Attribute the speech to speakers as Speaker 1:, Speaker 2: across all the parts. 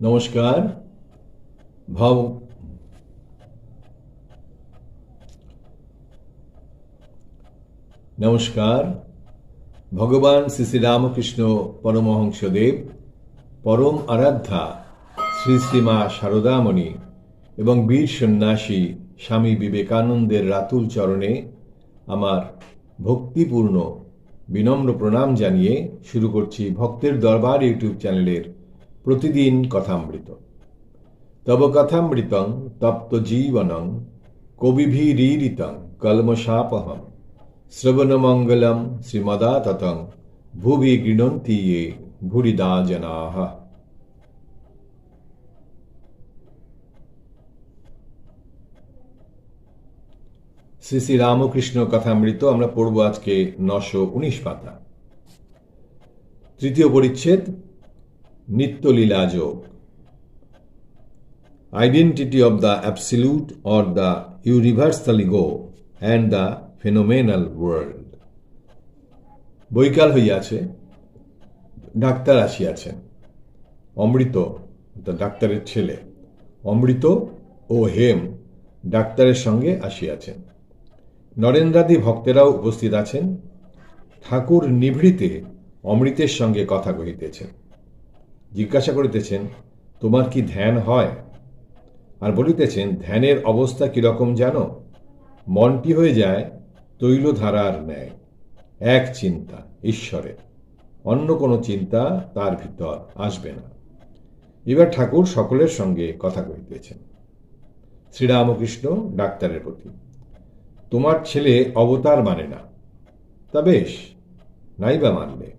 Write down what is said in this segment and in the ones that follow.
Speaker 1: নমস্কার। ভব নমস্কার। ভগবান শ্রী শ্রী রামকৃষ্ণ পরমহংসদেব, পরম আরাধ্যা শ্রী শ্রীমা শারদামণি এবং বীর সন্ন্যাসী স্বামী বিবেকানন্দের রাতুল চরণে আমার ভক্তিপূর্ণ বিনম্র প্রণাম জানিয়ে শুরু করছি ভক্তের দরবার ইউটিউব চ্যানেলের প্রতিদিন কথামৃত। তব কথামৃতং তপ্ত জীবনং কবিভিরীরিতং কলমশাপহম শ্রবণমঙ্গলম শ্রীমদাততং ভুবি গৃণন্তি ये ভুরিদা জনাঃ। শ্রী শ্রী রামকৃষ্ণ কথামৃত আমরা পড়ব আজকে 919 পাতা, তৃতীয় পরিচ্ছেদ, নিত্যলীলা যোগ। Identity of the absolute or the universal ego and the phenomenal world. বৈকাল হইয়াছে, ডাক্তার আসিয়াছেন। অমৃত ডাক্তারের ছেলে, অমৃত ও হেম ডাক্তারের সঙ্গে আসিয়াছেন। নরেন্দ্রাদি ভক্তেরাও উপস্থিত আছেন। ঠাকুর নিভৃতে অমৃতের সঙ্গে কথা কহিতেছেন। জিজ্ঞাসা করিতেছেন, তোমার কি ধ্যান হয়? আর বলিতেছেন, ধ্যানের অবস্থা কিরকম জানো? মনটি হয়ে যায় তৈলধারার ন্যায়, এক চিন্তা ঈশ্বরের, অন্য কোনো চিন্তা তার ভিতর আসবে না। এবার ঠাকুর সকলের সঙ্গে কথা কহিতেছেন। শ্রীরামকৃষ্ণ ডাক্তারের প্রতি, তোমার ছেলে অবতার মানে না, তা বেশ, নাই বা মানলে।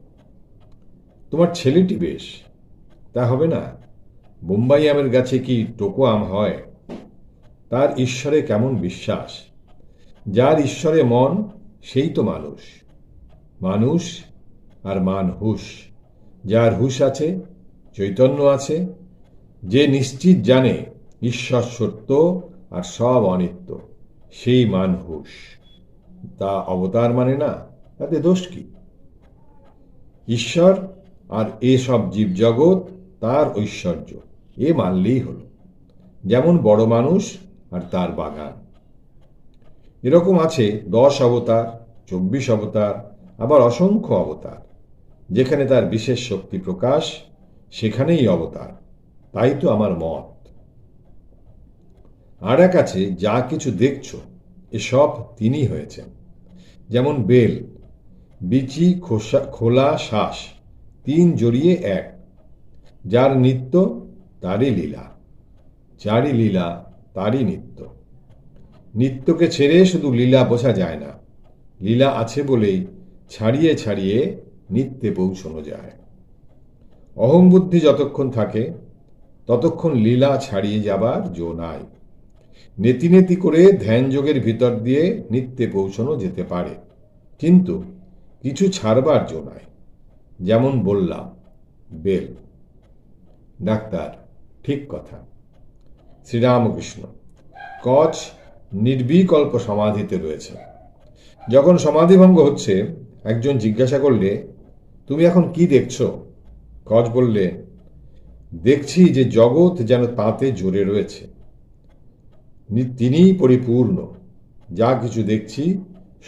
Speaker 1: তোমার ছেলেটি বেশ, তা হবে না। বোম্বাই আমের গাছে কি টোকো আম হয়? তার ঈশ্বরে কেমন বিশ্বাস! যার ঈশ্বরে মন, সেই তো মানুষ। মানুষ আর মান হুশ। যার হুশ আছে, চৈতন্য আছে, যে নিশ্চিত জানে ঈশ্বর সত্য আর সব অনিত্য, সেই মান হুশ। তা অবতার মানে না, তাতে দোষ কি? ঈশ্বর আর এসব জীবজগৎ তার ঐশ্বর্য, এ মানলেই হল। যেমন বড় মানুষ আর তার বাগান। এরকম আছে 10 অবতার, 24 অবতার, আবার অসংখ্য অবতার। যেখানে তার বিশেষ শক্তি প্রকাশ, সেখানেই অবতার। তাই তো আমার মত। আর এক আছে, যা কিছু দেখছ এসব তিনি হয়েছেন। যেমন বেল, বিচি খোলা শ্বাস, 3 জড়িয়ে 1। যার নিত্য তারই লীলা, যারই লীলা তারই নিত্য। নিত্যকে ছেড়ে শুধু লীলা বোঝা যায় না। লীলা আছে বলেই ছাড়িয়ে ছাড়িয়ে নিত্যে পৌঁছানো যায়। অহংবুদ্ধি যতক্ষণ থাকে, ততক্ষণ লীলা ছাড়িয়ে যাবার জো নাই। নেতি নেতি করে ধ্যান যোগের ভিতর দিয়ে নিত্যে পৌঁছানো যেতে পারে, কিন্তু কিছু ছাড়বার জো নাই। যেমন বললাম, বেল। ডাক্তার, ঠিক কথা। শ্রীরামকৃষ্ণ, কচ নির্বিকল্প সমাধিতে রয়েছে। যখন সমাধিভঙ্গ হচ্ছে, একজন জিজ্ঞাসা করলে, তুমি এখন কি দেখছ? কচ বললে, দেখছি যে জগৎ যেন তাতে জুড়ে রয়েছে। তিনিই পরিপূর্ণ। যা কিছু দেখছি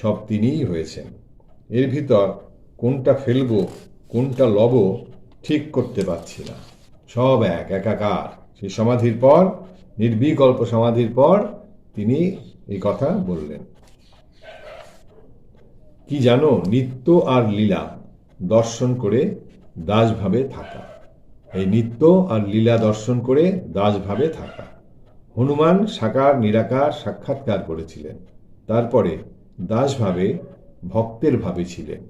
Speaker 1: সব তিনিই হয়েছেন। এর ভিতর কোনটা ফেলব কোনটা লব ঠিক করতে পারছি না। সব একাকার। সেই সমাধির পর, নির্বিকল্প সমাধির পর তিনি এই কথা বললেন। কি জানো, নিত্য আর লীলা দর্শন করে দাসভাবে থাকা। এই নিত্য আর লীলা দর্শন করে দাসভাবে থাকা। হনুমান সাকার নিরাকার সাক্ষাৎকার করেছিলেন, তারপরে দাসভাবে ভক্তের ভাবে ছিলেন।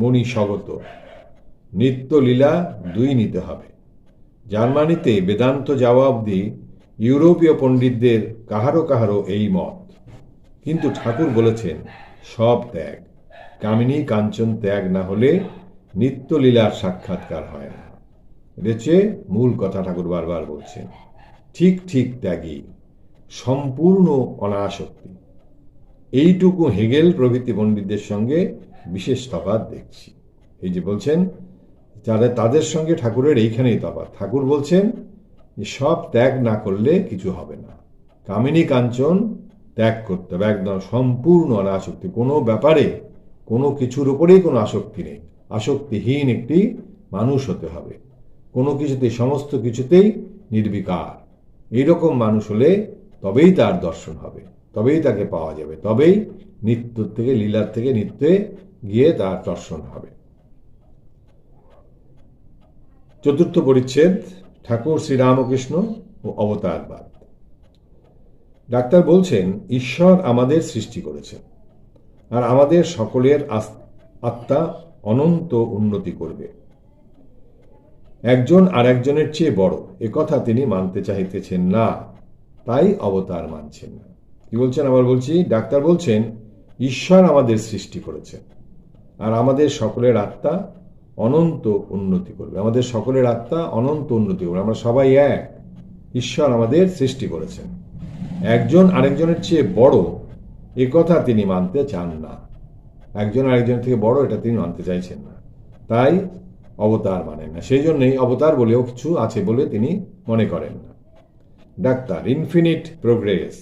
Speaker 1: মণি স্বগত, নিত্য লীলা দুই নিতে হবে। জার্মানিতে বেদান্ত যাওয়া অবধি ইউরোপীয় পণ্ডিতদের কাহারো কাহারো এই মত, কিন্তু ঠাকুর বলেছেন সব ত্যাগ। কামিনী কাঞ্চন ত্যাগ না হলে নিত্য লীলার সাক্ষাৎকার হয় না। এটা মূল কথা ঠাকুর বারবার বলছেন। ঠিক ঠিক ত্যাগী, সম্পূর্ণ অনাসক্তি। এইটুকু হেগেল প্রভৃতি পণ্ডিতদের সঙ্গে বিশেষ তফাৎ দেখছি। এই যে বলছেন, যারা তাদের সঙ্গে ঠাকুরের এইখানেই তফাৎ। ঠাকুর বলছেন যে সব ত্যাগ না করলে কিছু হবে না। কামিনী কাঞ্চন ত্যাগ করতে হবে, একদম সম্পূর্ণ অনাসক্তি, কোনো ব্যাপারে কোনো কিছুর উপরেই কোনো আসক্তি নেই, আসক্তিহীন একটি মানুষ হতে হবে, কোনো কিছুতেই সমস্ত কিছুতেই নির্বিকার। এইরকম মানুষ হলে তবেই তার দর্শন হবে, তবেই তাকে পাওয়া যাবে, তবেই নিত্য থেকে লীলার থেকে নিত্যে গিয়ে তার দর্শন হবে। চতুর্থ পরিচ্ছেদ, ঠাকুর শ্রীরামকৃষ্ণ ও অবতারবাদ। ডাক্তার বলছেন ঈশ্বর আমাদের সৃষ্টি করেছেন আর আমাদের সকলের আত্মা অনন্ত উন্নতি করবে। একজন আর একজনের চেয়ে বড় একথা তিনি মানতে চাইতেছেন না, তাই অবতার মানছেন না। কি বলছেন আবার বলছি, ডাক্তার বলছেন ঈশ্বর আমাদের সৃষ্টি করেছেন আর আমাদের সকলের আত্মা অনন্ত উন্নতি করবে। আমাদের সকলের আত্মা অনন্ত উন্নতি করবে, আমরা সবাই এক। ঈশ্বর আমাদের সৃষ্টি করেছেন, একজন আরেকজনের চেয়ে বড় একথা তিনি মানতে চান না। একজন আরেকজনের থেকে বড় এটা তিনি মানতে চাইছেন না, তাই অবতার মানেন না। সেই জন্যই অবতার বলেও কিছু আছে বলে তিনি মনে করেন না। ডাক্তার, ইনফিনিট প্রোগ্রেস,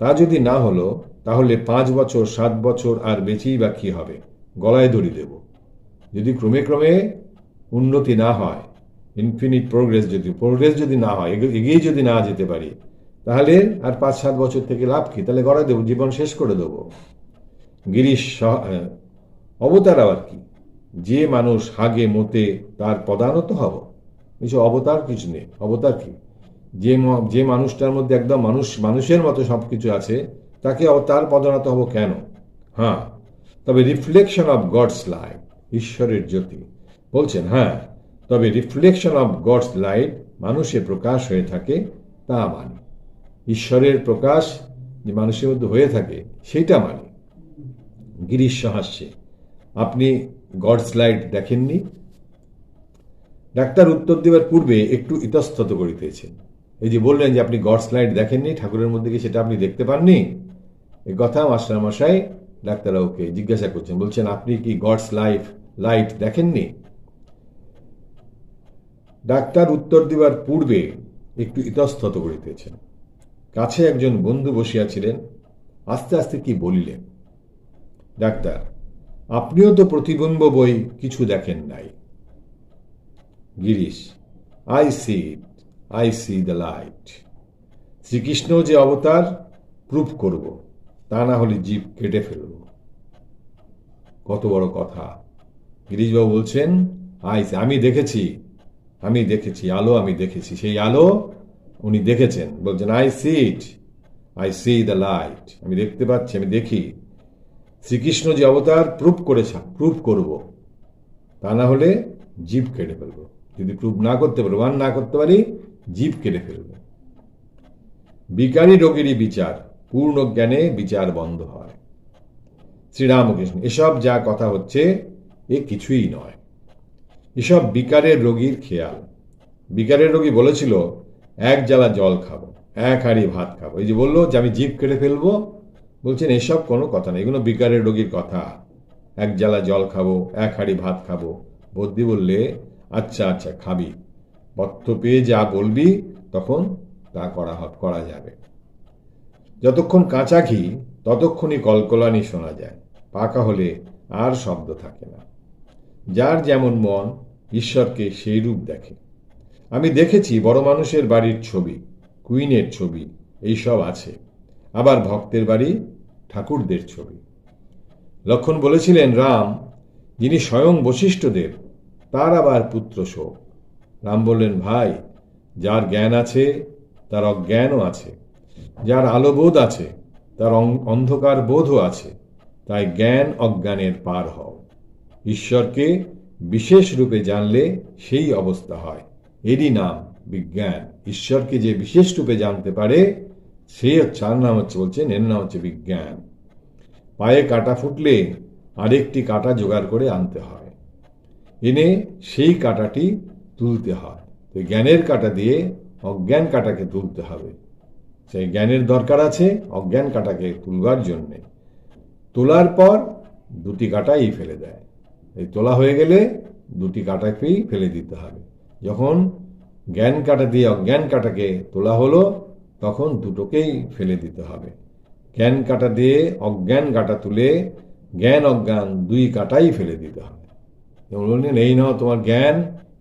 Speaker 1: তা যদি না হলো তাহলে 5 বছর 7 বছর আর বেঁচেই বা কি হবে, গলায় দড়ি দেব। যদি ক্রমে ক্রমে উন্নতি না হয়, ইনফিনিট প্রোগ্রেস যদি না হয়, এগিয়ে যদি না যেতে পারি, তাহলে আর 5-7 বছর থেকে লাভ কি? তাহলে গড়ায় দেবো, জীবন শেষ করে দেবো। গিরিশ, অবতার আবার কি? যে মানুষ হাগে মতে তার পদানত হব, কিছু অবতার কিছু নেই। অবতার কি? যে মানুষটার মধ্যে একদম মানুষের মতো সবকিছু আছে, তাকে তার পদানত হব কেন? হ্যাঁ, তবে রিফ্লেকশন অফ গডস লাইট, ঈশ্বরের জ্যোতি, বলছেন হ্যাঁ, তবে রিফ্লেকশন অফ গডস লাইট মানুষে প্রকাশ হয়ে থাকে, তা মানি। ঈশ্বরের প্রকাশ যে মানুষের মধ্যে হয়ে থাকে সেইটা মানি। গিরিশ হাস্যে, আপনি গডস লাইট দেখেননি? ডাক্তার উত্তর দেওয়ার পূর্বে একটু ইতস্তত করিতেছেন। এই যে বললেন যে আপনি গডস লাইট দেখেননি, ঠাকুরের মধ্যে কি সেটা আপনি দেখতে পাননি? এই কথা মাস্টারমশাই ডাক্তারবাবুকে জিজ্ঞাসা করছেন, বলছেন আপনি কি গডস লাইট দেখেননি? ডাক্তার উত্তর দেওয়ার পূর্বে একটু ইতস্তত করিতেছেন। কাছে একজন বন্ধু বসিয়াছিলেন, আস্তে আস্তে কি বলিলেন। ডাক্তার, আপনিও তো প্রতিবিম্ব বই কিছু দেখেন নাই। Girish, I see the light. Shrikrishna যে অবতার প্রুফ করব, তা না হলে জীব কেটে ফেলব। কত বড় কথা! গিরিশবাবু বলছেন আমি দেখেছি আলো, আমি দেখেছি সেই আলো উনি দেখেছেন। বলছেন আই সি দ্য লাইট, আমি দেখতে পাচ্ছি, আমি দেখি। শ্রীকৃষ্ণ যে অবতার প্রুফ করব, তা না হলে জীব কেটে ফেলব। যদি প্রুফ না করতে পারি, প্রমাণ না করতে পারি, জীব কেটে ফেলব। বিকারী রোগেরই বিচার, পূর্ণ জ্ঞানে বিচার বন্ধ হয়। শ্রীরামকৃষ্ণ, এসব যা কথা হচ্ছে এ কিছুই নয়, এসব বিকারের রোগীর খেয়াল। বিকারের রোগী বলেছিল 1 জালা জল খাবো, 1 হাঁড়ি ভাত খাবো। এই যে বললো যে আমি জীব কেটে ফেলবো, বলছেন এসব কোনো কথা নেই, এগুলো বিকারের রোগীর কথা। 1 জালা জল খাবো, 1 হাঁড়ি ভাত খাবো। বদ্যি বললে আচ্ছা খাবি, পথ্য পেয়ে যা বলবি তখন তা করা যাবে। যতক্ষণ কাঁচা ঘি ততক্ষণই কলকলানি শোনা যায়, পাকা হলে আর শব্দ থাকে না। যার যেমন মন ঈশ্বরকে সেই রূপ দেখে। আমি দেখেছি বড় মানুষের বাড়ির ছবি, কুইনের ছবি, এইসব আছে, আবার ভক্তের বাড়ি ঠাকুরদের ছবি। লক্ষ্মণ বলেছিলেন রাম যিনি স্বয়ং বশিষ্ঠদেব, তার আবার পুত্র শোক। রাম বললেন ভাই, যার জ্ঞান আছে তার অজ্ঞানও আছে, যার আলোবোধ আছে তার অন্ধকার বোধও আছে, তাই জ্ঞান অজ্ঞানের পার হও। ঈশ্বরকে বিশেষ রূপে জানলে সেই অবস্থা হয়, এরই নাম বিজ্ঞান। ঈশ্বরকে যে বিশেষ রূপে জানতে পারে সেই তার নাম হচ্ছে, বলছেন এর নাম হচ্ছে বিজ্ঞান। পায়ে কাঁটা ফুটলে আরেকটি কাঁটা জোগাড় করে আনতে হয়, এনে সেই কাঁটাটি তুলতে হয়। তো জ্ঞানের কাঁটা দিয়ে অজ্ঞান কাঁটাকে তুলতে হবে। সেই জ্ঞানের দরকার আছে অজ্ঞান কাঁটাকে তুলবার জন্যে। তোলার পর 2টি কাঁটাই ফেলে দেয়। এই তোলা হয়ে গেলে দুটি কাটাকেই ফেলে দিতে হবে। যখন জ্ঞান কাটা দিয়ে অজ্ঞান কাটাকে তোলা হলো, তখন দুটোকেই ফেলে দিতে হবে। জ্ঞান কাটা দিয়ে অজ্ঞান কাটা তুলে জ্ঞান অজ্ঞান দুই কাটাই ফেলে দিতে হবে। যেমন বললেন, এই নাও তোমার জ্ঞান,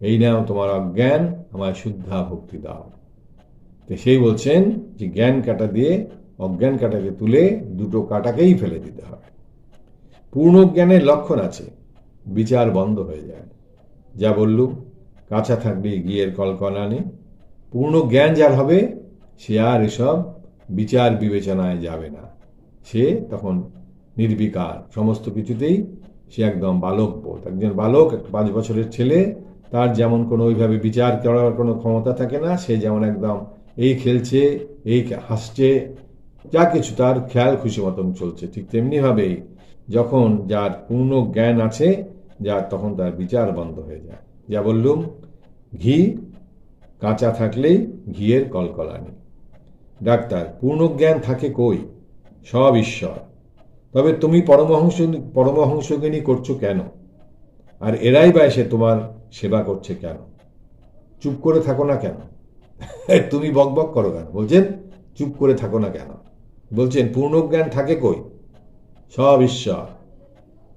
Speaker 1: এই নাও তোমার অজ্ঞান, আমায় শুদ্ধা ভক্তি দাও। তো সেই বলছেন যে জ্ঞান কাটা দিয়ে অজ্ঞান কাটাকে তুলে দুটো কাটাকেই ফেলে দিতে হবে। পূর্ণ জ্ঞানের লক্ষণ আছে, বিচার বন্ধ হয়ে যায়। যা বললুম, কাঁচা থাকবে ঘিয়ের কলকলানি। পূর্ণ জ্ঞান যার হবে, সে আর এসব বিচার বিবেচনায় যাবে না। সে তখন নির্বিকার, সমস্ত কিছুতেই সে একদম বালক বোধ। একজন বালক, 5 বছরের ছেলে, তার যেমন কোনো ওইভাবে বিচার করার কোনো ক্ষমতা থাকে না। সে যেমন একদম এই খেলছে, এই হাসছে, যা কিছু তার খেয়াল খুশি মতন চলছে, ঠিক তেমনিভাবেই যখন যার পূর্ণ জ্ঞান আছে, যার তখন তার বিচার বন্ধ হয়ে যায়। যা বললুম, ঘি কাঁচা থাকলেই ঘিয়ের কলকলানি। ডাক্তার, পূর্ণ জ্ঞান থাকে কই? সব ঈশ্বর। তবে তুমি পরমহংসজ্ঞানী করছো কেন? আর এরাই বা এসে তোমার সেবা করছে কেন? চুপ করে থাকো না কেন? তুমি বকবক করো কেন? বলছেন চুপ করে থাকো না কেন? বলছেন পূর্ণ জ্ঞান থাকে কই? সব ঈশ্বর।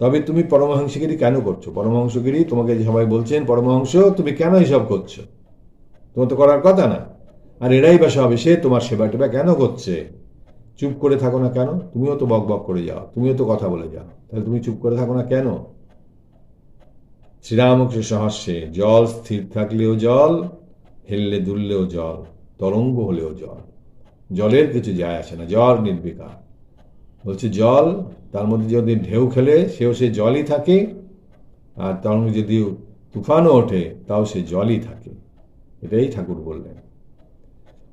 Speaker 1: তবে তুমি পরমহংসগিরি কেন করছো? পরমহংসগিরি তোমাকে যে সবাই বলছেন পরমহংস, তুমি কেন এসব করছো? তোমার তো করার কথা না। আর এরাই বা সব এসে তোমার সেবা টেবা কেন করছে? চুপ করে থাকো না কেন? তুমিও তো বকবক করে যাও, তুমিও তো কথা বলে যাও, তাহলে তুমি চুপ করে থাকো না কেন? শ্রীরামকৃষ্ণ সহস্যে, জল স্থির থাকলেও জল, হেললে দুললেও জল, তরঙ্গ হলেও জল। জলের কিছু যায় আসে না, জল নির্বিকার। বলছে জল, তার মধ্যে যদি ঢেউ খেলে সেও সে জলই থাকে, আর তরঙ্গ যদি তুফানও ওঠে তাও সে জলই থাকে। এটাই ঠাকুর বললেন।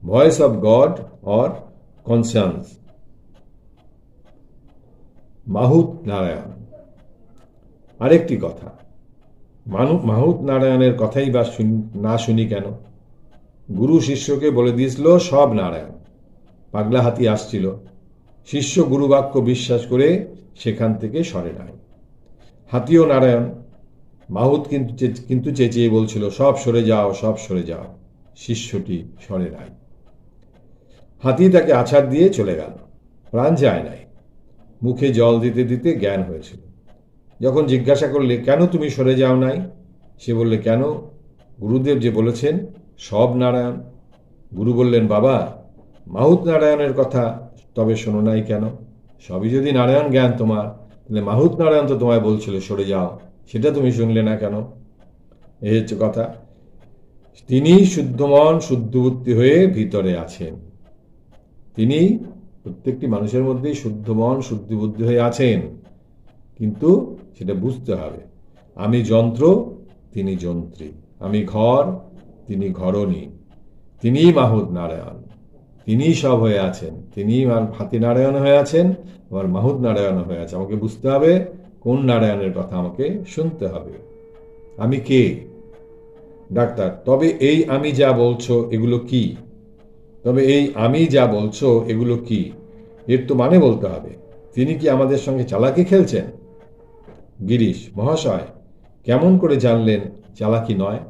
Speaker 1: Voice of God or concerns. মাহুত নারায়ণ। আরেকটি কথা, মাহুত নারায়ণের কথাই বা না শুনি কেন? গুরু শিষ্যকে বলে দিয়েছিল সব নারায়ণ। পাগলা হাতি আসছিল, শিষ্য গুরুবাক্য বিশ্বাস করে সেখান থেকে সরে নাই। হাতিও নারায়ণ। মাহুত কিন্তু চেঁচিয়ে বলছিল সব সরে যাও, সব সরে যাও। শিষ্যটি সরে নাই। হাতি তাকে আছাড় দিয়ে চলে গেল, প্রাণ যায় নাই। মুখে জল দিতে দিতে জ্ঞান হয়েছিল। যখন জিজ্ঞাসা করলে কেন তুমি সরে যাও নাই, সে বললে কেন, গুরুদেব যে বলেছেন সব নারায়ণ। গুরু বললেন, বাবা, মাহুত নারায়ণের কথা তবে শোনো নাই কেন? সবই যদি নারায়ণ জ্ঞান তোমার, তাহলে মাহুত নারায়ণ তো তোমায় বলছিল সরে যাও, সেটা তুমি শুনলে না কেন? এই হচ্ছে কথা। তিনি শুদ্ধ মন শুদ্ধ বুদ্ধি হয়ে ভিতরে আছেন। তিনি প্রত্যেকটি মানুষের মধ্যেই শুদ্ধ মন শুদ্ধ বুদ্ধি হয়ে আছেন, কিন্তু সেটা বুঝতে হবে। আমি যন্ত্র, তিনি যন্ত্রী। আমি ঘর, তিনি ঘরণী। তিনিই মাহুত নারায়ণ, তিনিই সব হয়ে আছেন। তিনি হাতি নারায়ণ হয়ে আছেন, আবার মাহুত নারায়ণ হয়ে আছে। আমাকে বুঝতে হবে কোন নারায়ণের কথা আমাকে শুনতে হবে। আমি কে? ডাক্তার, তবে এই আমি যা বলছো এগুলো কি? তবে এই আমি যা বলছো এগুলো কি? এর তো মানে বলতে হবে। তিনি কি আমাদের সঙ্গে চালাকি খেলছেন? গিরিশ মহাশয়, কেমন করে জানলেন চালাকি নয়?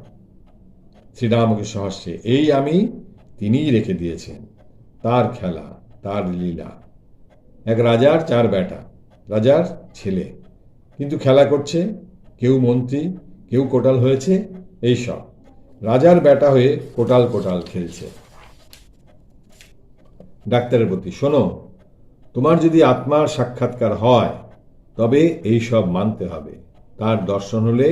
Speaker 1: শ্রীরামকৃষ্ণ সহস্যে, এই আমি তিনিই রেখে দিয়েছেন, তার খেলা, তার লীলা। এক রাজার 4 বেটা, রাজার ছেলে, কিন্তু খেলা করছে, কেউ মন্ত্রী, কেউ কোটাল হয়েছে, এইসব। রাজার বেটা হয়ে কোটাল কোটাল খেলছে। ডাক্তারের প্রতি, শোনো, তোমার যদি আত্মার সাক্ষাৎকার হয় তবে এই সব মানতে হবে। তার দর্শন হলে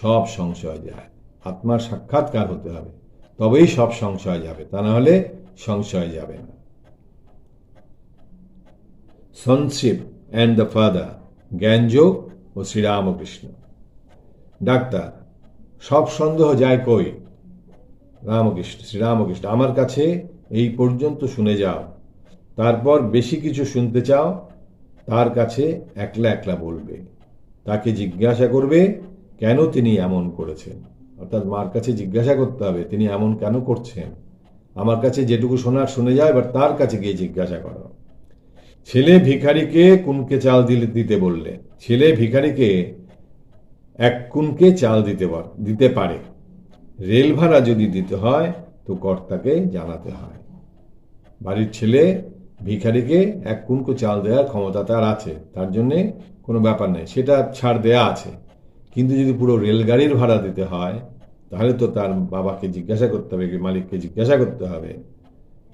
Speaker 1: সব সংশয় যায়। আত্মার সাক্ষাৎকার হতে হবে, তবেই সব সংশয় যাবে, তা না হলে সংশয় যাবে না। সনশিপ অ্যান্ড দ্য ফাদার, জ্ঞানযোগ ও শ্রীরামকৃষ্ণ। ডাক্তার, সব সন্দেহ যায় কই? রামকৃষ্ণ, শ্রীরামকৃষ্ণ, আমার কাছে এই পর্যন্ত শুনে যাও, তারপর বেশি কিছু শুনতে চাও তার কাছে একলা একলা বলবে। তাকে জিজ্ঞাসা করবে কেন তিনি এমন করেছেন। অর্থাৎ মার কাছে জিজ্ঞাসা করতে হবে তিনি এমন কেন করছেন। আমার কাছে যেটুকু শোনার শুনে যায়, এবার তার কাছে গিয়ে জিজ্ঞাসা করো। ছেলে ভিখারিকে কুনকে চাল দিতে বললে, ছেলে ভিখারিকে এক কুনকে চাল দিতে পারে। রেল ভাড়া যদি দিতে হয় তো কর্তাকে জানাতে হয়। বাড়ির ছেলে ভিখারিকে এক কুনকো চাল দেওয়ার ক্ষমতা তার আছে, তার জন্যে কোনো ব্যাপার নেই, সেটা ছাড় দেয়া আছে। কিন্তু যদি পুরো রেলগাড়ির ভাড়া দিতে হয় তাহলে তো তার বাবাকে জিজ্ঞাসা করতে হবে, মালিককে জিজ্ঞাসা করতে হবে।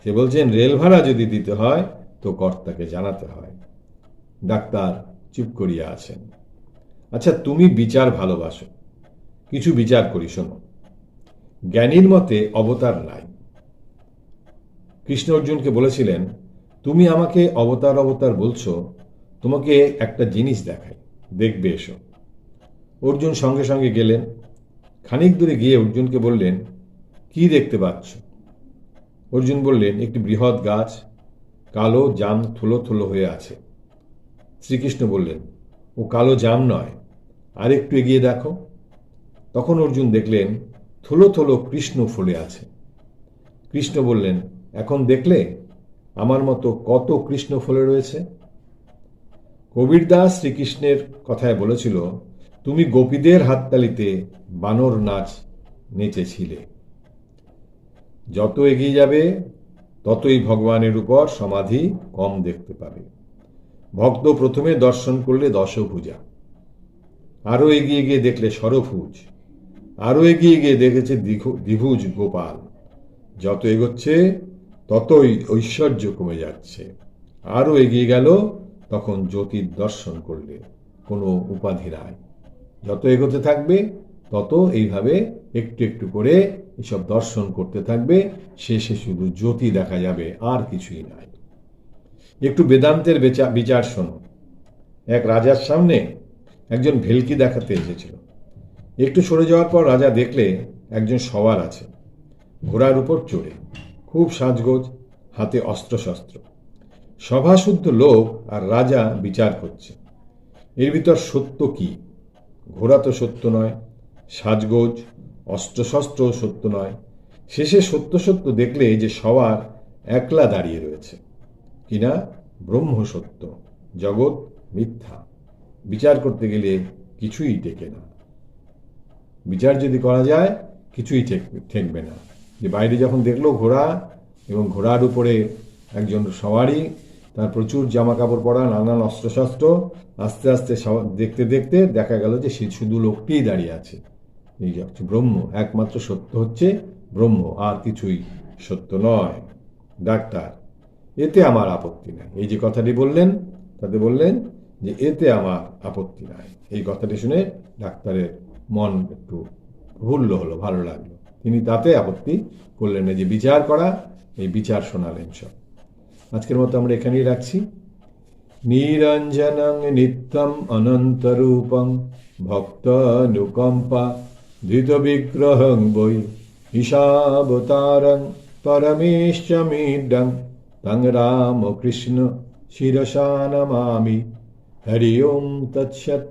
Speaker 1: সে বলছেন রেল ভাড়া যদি দিতে হয় তো কর্তাকে জানাতে হয়। ডাক্তার চুপ করিয়া আছেন। আচ্ছা, তুমি বিচার ভালোবাসো, কিছু বিচার করি শোনো। জ্ঞানীর মতে অবতার নাই। কৃষ্ণ অর্জুনকে বলেছিলেন, তুমি আমাকে অবতার অবতার বলছো, তোমাকে একটা জিনিস দেখাই, দেখবে এসো। অর্জুন সঙ্গে সঙ্গে গেলেন। খানিক দূরে গিয়ে অর্জুনকে বললেন, কি দেখতে পাচ্ছ? অর্জুন বললেন, একটি বৃহৎ গাছ, কালো জাম থুলো থুলো হয়ে আছে। শ্রীকৃষ্ণ বললেন, ও কালো জাম নয়, আর একটু এগিয়ে দেখো। তখন অর্জুন দেখলেন থুলো থুলো কৃষ্ণ ফুলে আছে। কৃষ্ণ বললেন, এখন দেখলে আমার মতো কত কৃষ্ণ ফুলে রয়েছে? কবীরদাস শ্রীকৃষ্ণের কথায় বলেছিল, তুমি গোপীদের হাততালিতে বানর নাচ নেচেছিলে। যত এগিয়ে যাবে ততই ভগবানের উপর সমাধি কম দেখতে পাবে। ভক্ত প্রথমে দর্শন করলে দশভুজা, আরো এগিয়ে গিয়ে দেখলে ষড়ভুজ, আরো এগিয়ে গিয়ে দেখেছে দ্বিভুজ গোপাল। যত এগোচ্ছে ততই ঐশ্বর্য কমে যাচ্ছে। আরো এগিয়ে গেল তখন জ্যোতির দর্শন করলে, কোনো উপাধি নাই। যত এগোতে থাকবে তত এইভাবে একটু একটু করে এসব দর্শন করতে থাকবে, শেষে শুধু জ্যোতি দেখা যাবে, আর কিছুই নাই। একটু বেদান্তের বিচার শোনো। এক রাজার সামনে একজন ভেলকি দেখাতে এসেছিল। একটু সরে যাওয়ার পর রাজা দেখলে একজন সওয়ার আছে, ঘোড়ার উপর চড়ে, খুব সাজগোজ, হাতে অস্ত্রশস্ত্র। সভাশুদ্ধ লোক আর রাজা বিচার করছে, এর ভিতর সত্য কি? ঘোড়া তো সত্য নয়, সাজগোজ অস্ত্রশস্ত্র সত্য নয়। শেষে সত্য সত্য দেখলে যে সওয়ার একলা দাঁড়িয়ে রয়েছে, কিনা ব্রহ্ম সত্য, জগৎ মিথ্যা। বিচার করতে গেলে কিছুই টেকে না। বিচার যদি করা যায় কিছুই ঠেকবে না। যে বাইরে যখন দেখলো ঘোড়া, এবং ঘোড়ার উপরে একজন সওয়ারি, তার প্রচুর জামা কাপড় পরা, নানান অস্ত্রশস্ত্র, আস্তে আস্তে দেখতে দেখতে দেখা গেল যে সে শুধু লোকটিই দাঁড়িয়ে আছে। এই হচ্ছে ব্রহ্ম, একমাত্র সত্য হচ্ছে ব্রহ্ম, আর কিছুই সত্য নয়। ডাক্তার, এতে আমার আপত্তি নাই। এই যে কথাটি বললেন, তাতে বললেন যে এতে আমার আপত্তি নাই। এই কথাটি শুনে ডাক্তারের মন একটু প্রফুল্ল হলো, ভালো লাগলো। তিনি তাতে আপত্তি করলেন না, যে বিচার করা, এই বিচার শোনালেন সব। আজকের মতো আমরা এখানেই রাখছি। নিরঞ্জনং নিত্যম অনন্তরূপং ভক্তানুকম্পা ধৃত বিগ্রহং বৈ ঈশাবতারং পরমেশ্বমিডং তং রামকৃষ্ণ শিরসা নমামি। হরি ওম তৎসৎ।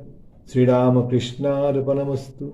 Speaker 1: শ্রীরামকৃষ্ণার্পণমস্তু।